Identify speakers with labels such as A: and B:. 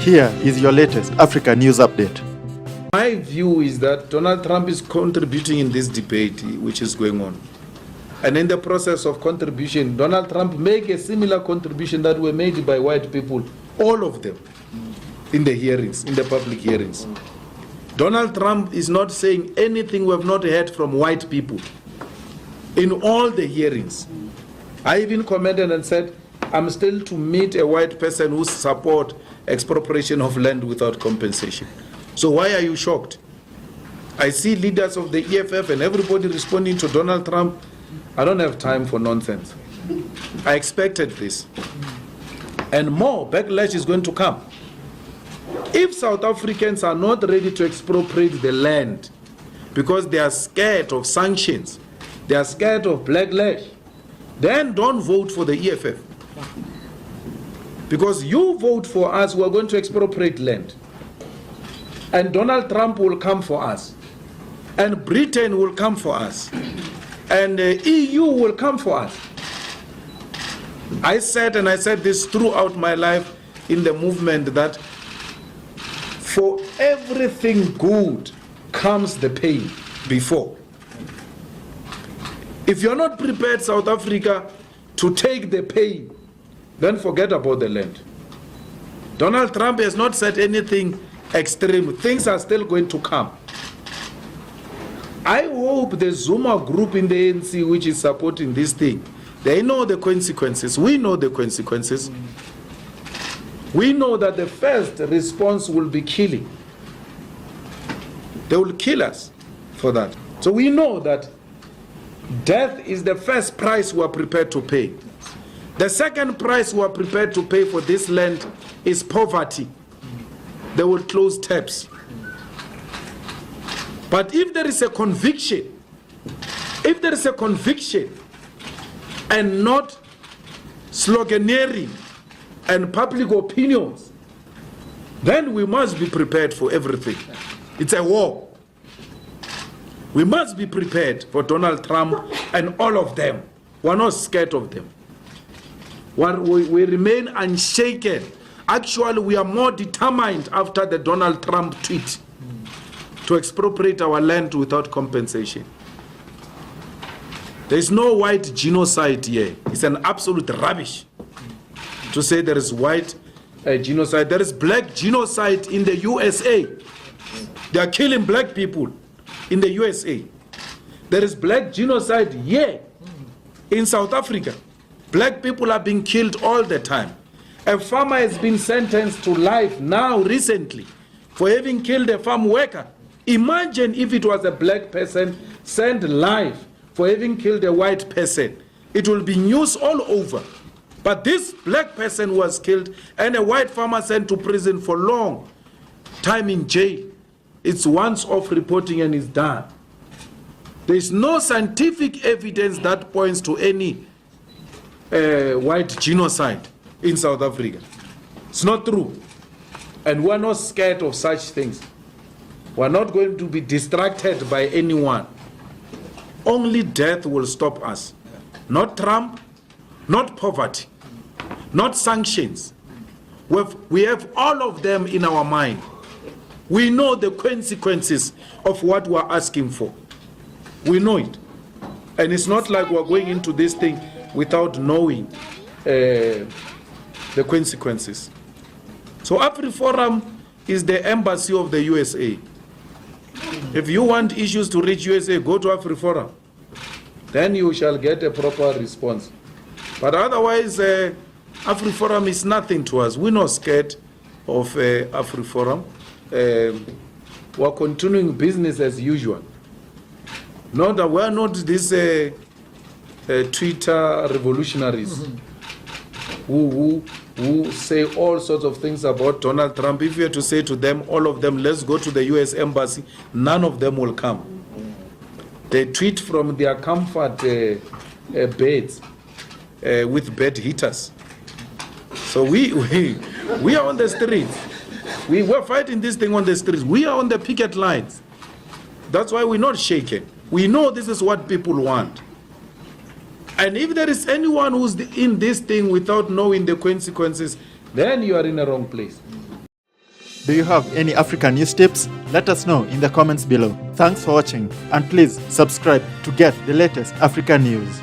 A: Here is your latest Africa News Update.
B: My view is that Donald Trump is contributing in this debate which is going on. And in the process of contribution, Donald Trump made a similar contribution that were made by white people, all of them, in the hearings, in the public hearings. Donald Trump is not saying anything we have not heard from white people in all the hearings. I even commented and said, I'm still to meet a white person who support expropriation of land without compensation. So why are you shocked? I see leaders of the EFF and everybody responding to Donald Trump. I don't have time for nonsense. I expected this. And more backlash is going to come. If South Africans are not ready to expropriate the land because they are scared of sanctions, they are scared of backlash, then don't vote for the EFF. Because you vote for us, we are going to expropriate land. And Donald Trump will come for us. And Britain will come for us. And the EU will come for us. I said, and I said this throughout my life in the movement, that for everything good comes the pain before. If you're not prepared, South Africa, to take the pain, then forget about the land. Donald Trump has not said anything extreme. Things are still going to come. I hope the Zuma group in the ANC, which is supporting this thing, they know the consequences. We know the consequences. We know that the first response will be killing. They will kill us for that. So we know that death is the first price we are prepared to pay. The second price we are prepared to pay for this land is poverty. They will close taps. But if there is a conviction, and not sloganeering and public opinions, then we must be prepared for everything. It's a war. We must be prepared for Donald Trump and all of them. We're not scared of them. We remain unshaken. Actually, we are more determined after the Donald Trump tweet to expropriate our land without compensation. There is no white genocide here. It's an absolute rubbish to say there is white genocide. There is black genocide in the USA. They are killing black people in the USA. There is black genocide here in South Africa. Black people are being killed all the time. A farmer has been sentenced to life now recently for having killed a farm worker. Imagine if it was a black person sent life for having killed a white person. It will be news all over. But this black person was killed and a white farmer sent to prison for long time in jail. It's once off reporting and it's done. There is no scientific evidence that points to any white genocide in South Africa. It's not true. And we're not scared of such things. We're not going to be distracted by anyone. Only death will stop us. Not Trump, not poverty, not sanctions. We have all of them in our mind. We know the consequences of what we're asking for. We know it. And it's not like we're going into this thing without knowing the consequences. So AfriForum is the embassy of the USA. If you want issues to reach USA, go to AfriForum. Then you shall get a proper response. But otherwise, AfriForum is nothing to us. We're not scared of AfriForum. We're continuing business as usual. No, that we're not these Twitter revolutionaries who say all sorts of things about Donald Trump. If you were to say to them, all of them, let's go to the US embassy, none of them will come. They tweet from their comfort beds with bed heaters. So we are on the streets. We're fighting this thing on the streets. We are on the picket lines. That's why we're not shaken. We know this is what people want. And if there is anyone who's in this thing without knowing the consequences, then you are in the wrong place.
A: Do you have any African news tips? Let us know in the comments below. Thanks for watching, and please subscribe to get the latest African news.